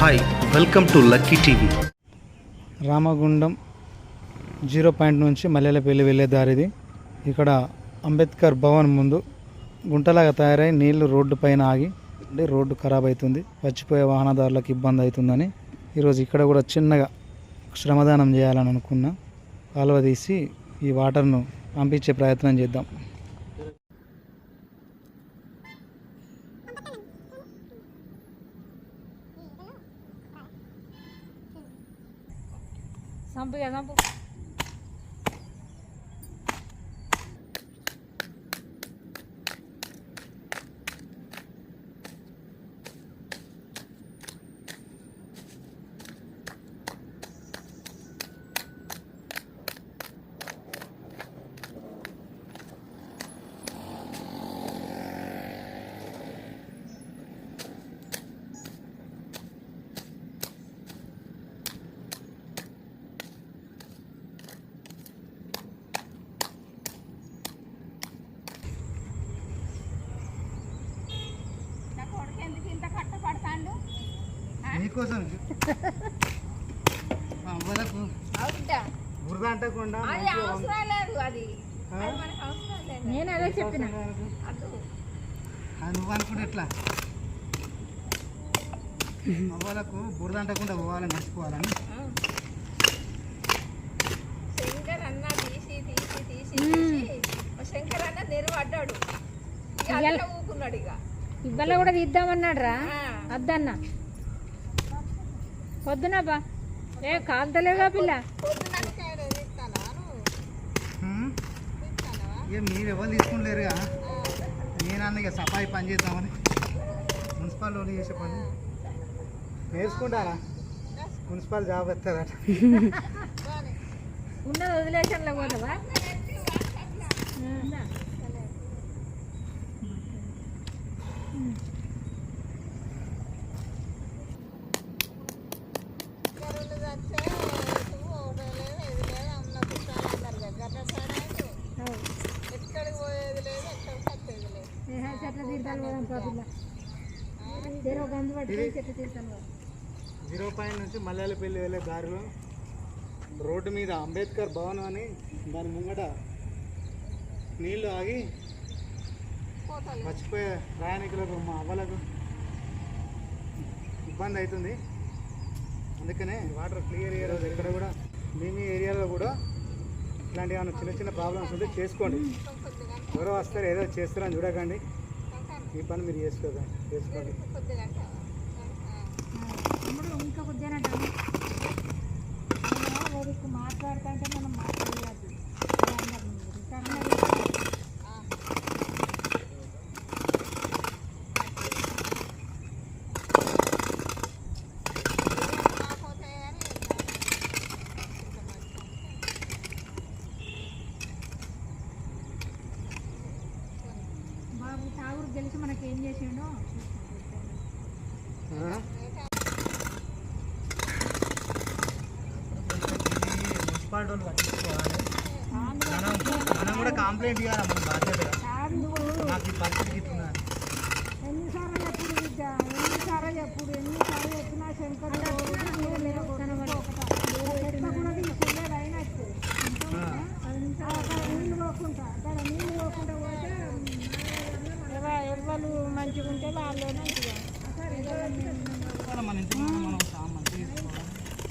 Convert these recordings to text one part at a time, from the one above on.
Hi welcome to lucky TV. Ramagundam 0 point నుంచి మల్లెలపల్లి వెళ్ళే దారిది. ఇక్కడ అంబేద్కర్ భవన్ ముందు గుంటలాగా తయారై నీళ్లు రోడ్డు పైన ఆగి రోడ్డు ఖరాబ్ అవుతుంది, వచ్చిపోయే వాహనదారులకు ఇబ్బంది అవుతుందని ఈరోజు ఇక్కడ కూడా చిన్నగా శ్రమదానం చేయాలని అనుకున్నా. కాలువ తీసి ఈ వాటర్ను పంపించే ప్రయత్నం చేద్దాం. నీకోసం బురద అంటకుండా నేను అదే చెప్పిన నువ్వు అనుకుంటే ఎట్లా అవ్వాలకు బురద అంటకుండా పోవాలని మర్చిపోవాలని శంకర్ అన్న నెరువు అడ్డాడు ఊకున్నాడు. ఇవాళ కూడా తీద్దామన్నాడు రా వద్దన్న పొద్దున బా ఏ కాంతలేగా పిల్ల ఇక మీరు ఎవరు తీసుకుంటలేరుగా. నేనన్న ఇక సఫాయి పని చేద్దామని మున్సిపల్ వాళ్ళు చేసే పని నేర్చుకుంటారా, మున్సిపల్ జాబ్ వస్తారట. ఉన్నది వదిలేషన్లో పోతావా? జీరో పాయింట్ నుంచి మల్లెలపల్లి వెళ్ళే దారిలో రోడ్డు మీద అంబేద్కర్ భవన్ అని దాని ముంగట నీళ్లు ఆగి మర్చిపోయే ప్రయాణికులకు మా అవ్వలకు ఇబ్బంది అవుతుంది. అందుకనే వాటర్ క్లియర్ అయ్యే ఇక్కడ కూడా మీ ఏరియాలో కూడా ఇట్లాంటి ఏమైనా చిన్న చిన్న ప్రాబ్లమ్స్ ఉంటే చేసుకోండి. ఎవరో వస్తారు ఏదో చేస్తారని చూడకండి, ఈ పని మీరు చేసుకోండి. ఇంకా కొద్దిగా మాట్లాడుతుంటే మనం మాట్లాడలేదు. బాబు తాగుడు గెలిచి మనకి ఏం చేసిండో మున్సిపాలిటీ వాళ్ళు పట్టించుకోవాలి. మనం కూడా కంప్లైంట్ ఇవ్వాలి. మన బాధ్యతగా నాకు ఈ పరిస్థితి ఇస్తున్నారు. ఎన్నిసార్లు చెప్పినా శంకర్ నీళ్ళు పోకుండా పోతే ఎవరు మంచిగా ఉంటే వాళ్ళు మంచిగా మన ఇంటి మనం సామాన్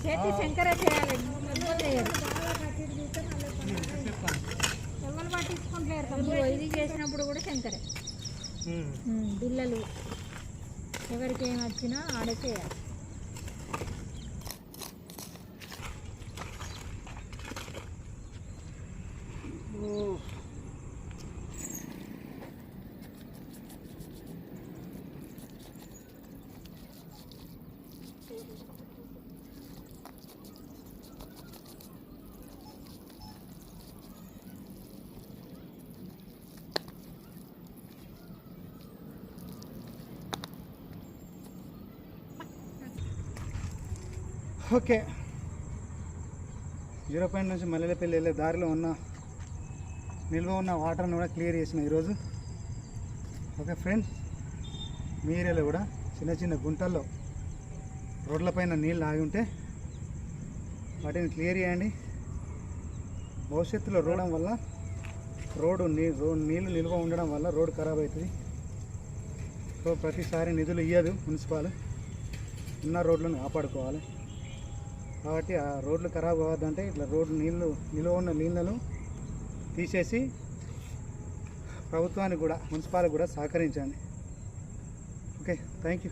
చేతి శంకర చేయాలి. ఎవరు పట్టించుకుంటలేరు. ఇది చేసినప్పుడు కూడా శంకరే. బిల్లలు ఎవరికి ఏమి వచ్చినా ఆడే చేయాలి. ఓకే, 0 పాయింట్ నుంచి మల్లెలపల్లి వెళ్ళే దారిలో ఉన్న నిల్వ ఉన్న వాటర్ని కూడా క్లియర్ చేసిన ఈరోజు. ఓకే ఫ్రెండ్స్, మీ ఏరియాలో కూడా చిన్న చిన్న గుంటల్లో రోడ్లపైన నీళ్ళు ఆగి ఉంటే వాటిని క్లియర్ చేయండి. భవిష్యత్తులో రోడం వల్ల నీళ్ళు నిల్వ ఉండడం వల్ల రోడ్డు ఖరాబ్ అవుతుంది. సో ప్రతిసారి నిధులు ఇవ్వదు మున్సిపాల్, ఉన్న రోడ్లను కాపాడుకోవాలి. కాబట్టి ఆ రోడ్లు ఖరాబ్ అవ్వద్దంటే ఇట్లా నిల్వ ఉన్న నీళ్ళను తీసేసి ప్రభుత్వానికి కూడా మున్సిపాల్కి కూడా సహకరించండి. Okay, thank you.